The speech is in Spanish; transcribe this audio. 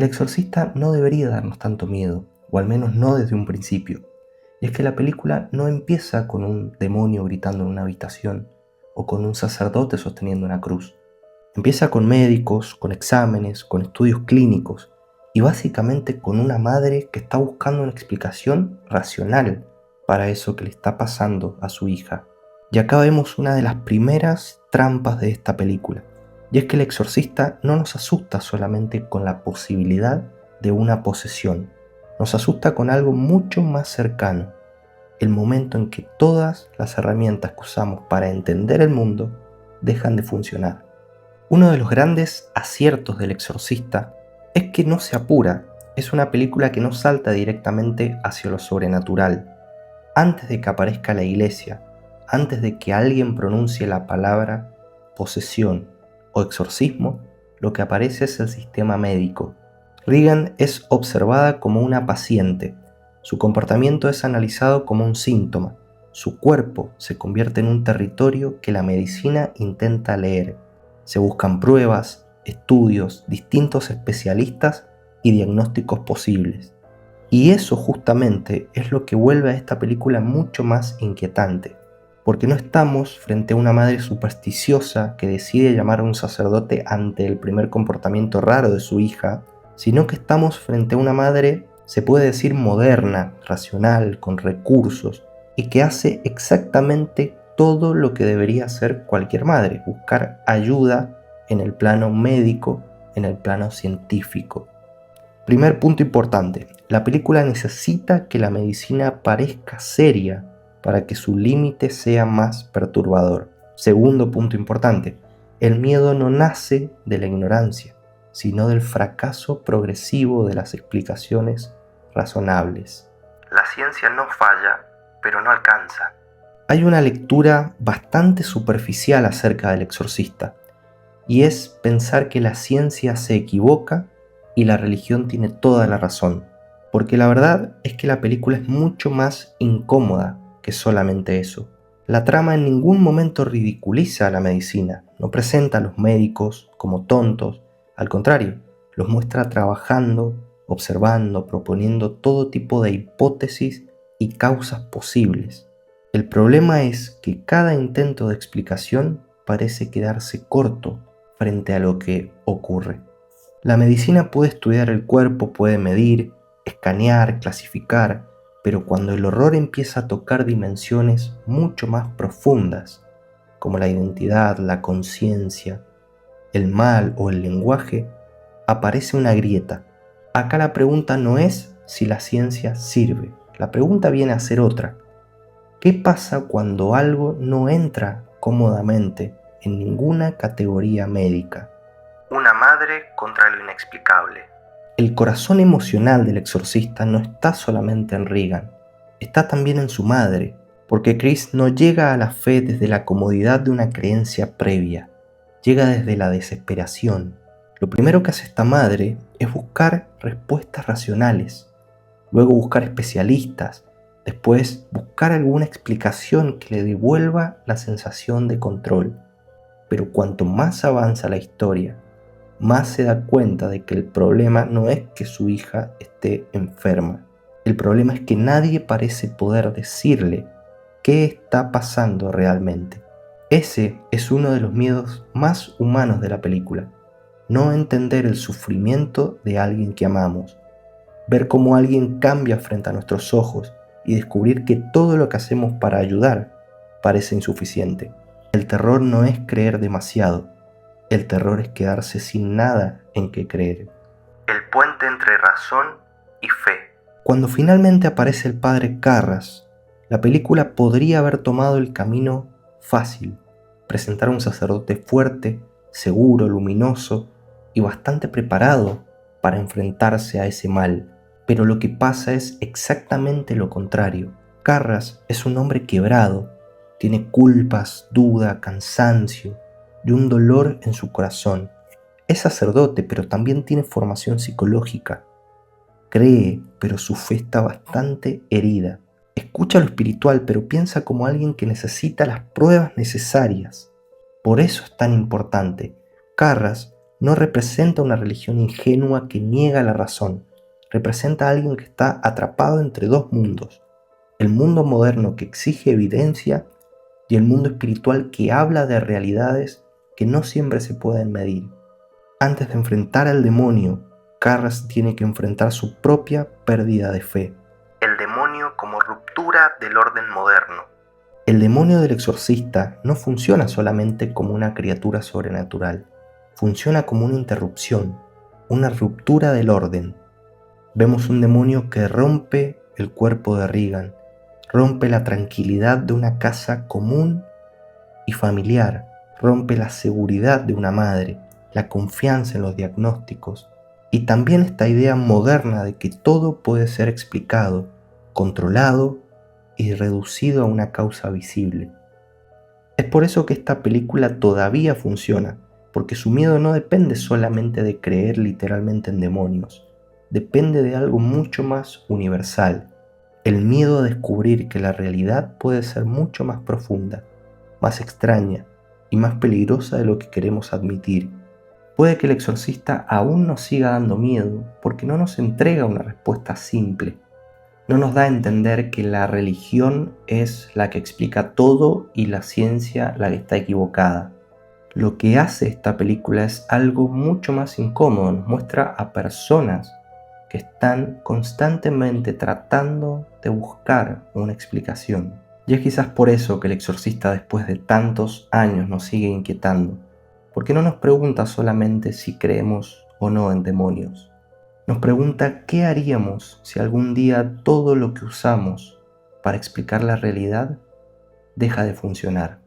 El exorcista no debería darnos tanto miedo, o al menos no desde un principio. Y es que la película no empieza con un demonio gritando en una habitación o con un sacerdote sosteniendo una cruz. Empieza con médicos, con exámenes, con estudios clínicos y básicamente con una madre que está buscando una explicación racional para eso que le está pasando a su hija. Y acá vemos una de las primeras trampas de esta película. Y es que el exorcista no nos asusta solamente con la posibilidad de una posesión. Nos asusta con algo mucho más cercano. El momento en que todas las herramientas que usamos para entender el mundo dejan de funcionar. Uno de los grandes aciertos del exorcista es que no se apura. Es una película que no salta directamente hacia lo sobrenatural. Antes de que aparezca la iglesia, antes de que alguien pronuncie la palabra posesión o exorcismo, lo que aparece es el sistema médico. Regan es observada como una paciente. Su comportamiento es analizado como un síntoma. Su cuerpo se convierte en un territorio que la medicina intenta leer. Se buscan pruebas, estudios, distintos especialistas y diagnósticos posibles. Y eso justamente es lo que vuelve a esta película mucho más inquietante, porque no estamos frente a una madre supersticiosa que decide llamar a un sacerdote ante el primer comportamiento raro de su hija, sino que estamos frente a una madre, se puede decir, moderna, racional, con recursos, y que hace exactamente todo lo que debería hacer cualquier madre: buscar ayuda en el plano médico, en el plano científico. Primer punto importante: la película necesita que la medicina parezca seria para que su límite sea más perturbador. Segundo punto importante: el miedo no nace de la ignorancia, sino del fracaso progresivo de las explicaciones razonables. La ciencia no falla, pero no alcanza. Hay una lectura bastante superficial acerca del exorcista, y es pensar que la ciencia se equivoca y la religión tiene toda la razón. Porque la verdad es que la película es mucho más incómoda que solamente eso. La trama en ningún momento ridiculiza a la medicina, no presenta a los médicos como tontos, al contrario, los muestra trabajando, observando, proponiendo todo tipo de hipótesis y causas posibles. El problema es que cada intento de explicación parece quedarse corto frente a lo que ocurre. La medicina puede estudiar el cuerpo, puede medir, escanear, clasificar, pero cuando el horror empieza a tocar dimensiones mucho más profundas, como la identidad, la conciencia, el mal o el lenguaje, aparece una grieta. Acá la pregunta no es si la ciencia sirve, la pregunta viene a ser otra. ¿Qué pasa cuando algo no entra cómodamente en ninguna categoría médica? Una madre contra lo inexplicable. El corazón emocional del exorcista no está solamente en Regan, está también en su madre, porque Chris no llega a la fe desde la comodidad de una creencia previa, llega desde la desesperación. Lo primero que hace esta madre es buscar respuestas racionales, luego buscar especialistas, después buscar alguna explicación que le devuelva la sensación de control. Pero cuanto más avanza la historia, más se da cuenta de que el problema no es que su hija esté enferma. El problema es que nadie parece poder decirle qué está pasando realmente. Ese es uno de los miedos más humanos de la película. No entender el sufrimiento de alguien que amamos. Ver cómo alguien cambia frente a nuestros ojos y descubrir que todo lo que hacemos para ayudar parece insuficiente. El terror no es creer demasiado. El terror es quedarse sin nada en que creer. El puente entre razón y fe. Cuando finalmente aparece el padre Karras, la película podría haber tomado el camino fácil, presentar a un sacerdote fuerte, seguro, luminoso y bastante preparado para enfrentarse a ese mal. Pero lo que pasa es exactamente lo contrario. Karras es un hombre quebrado, tiene culpas, duda, cansancio y un dolor en su corazón. Es sacerdote, pero también tiene formación psicológica. Cree, pero su fe está bastante herida. Escucha lo espiritual, pero piensa como alguien que necesita las pruebas necesarias. Por eso es tan importante. Karras no representa una religión ingenua que niega la razón, representa a alguien que está atrapado entre dos mundos, el mundo moderno que exige evidencia y el mundo espiritual que habla de realidades que no siempre se pueden medir. Antes de enfrentar al demonio, Karras tiene que enfrentar su propia pérdida de fe. El demonio como ruptura del orden moderno. El demonio del exorcista no funciona solamente como una criatura sobrenatural, funciona como una interrupción, una ruptura del orden. Vemos un demonio que rompe el cuerpo de Regan, rompe la tranquilidad de una casa común y familiar, rompe la seguridad de una madre, la confianza en los diagnósticos y también esta idea moderna de que todo puede ser explicado, controlado y reducido a una causa visible. Es por eso que esta película todavía funciona, porque su miedo no depende solamente de creer literalmente en demonios, depende de algo mucho más universal, el miedo a descubrir que la realidad puede ser mucho más profunda, más extraña y más peligrosa de lo que queremos admitir. Puede que el exorcista aún nos siga dando miedo porque no nos entrega una respuesta simple. No nos da a entender que la religión es la que explica todo y la ciencia la que está equivocada. Lo que hace esta película es algo mucho más incómodo, nos muestra a personas que están constantemente tratando de buscar una explicación. Y es quizás por eso que el exorcista después de tantos años nos sigue inquietando, porque no nos pregunta solamente si creemos o no en demonios. Nos pregunta qué haríamos si algún día todo lo que usamos para explicar la realidad deja de funcionar.